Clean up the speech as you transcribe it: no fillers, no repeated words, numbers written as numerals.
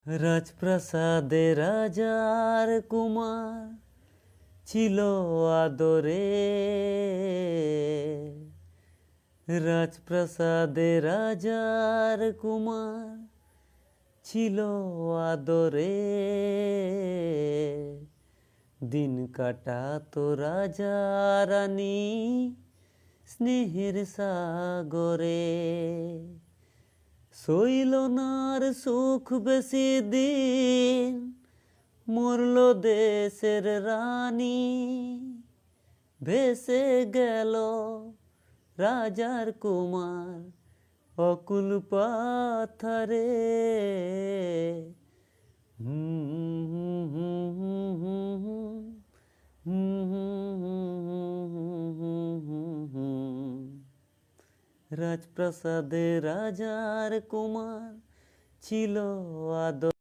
রাজপ্রাসাদে রাজার কুমার ছিল আদরে। রাজপ্রাসাদে রাজার কুমার ছিল আদরে। দিন কাটাতো রাজা রানী স্নেহের সাগরে। সইল নার সুখ বেশি দিন, মরল দেশের রানী। ভেসে গেল রাজার কুমার অকুল পাথারে। রাজপ্রাসাদে রাজার কুমার ছিল আদর।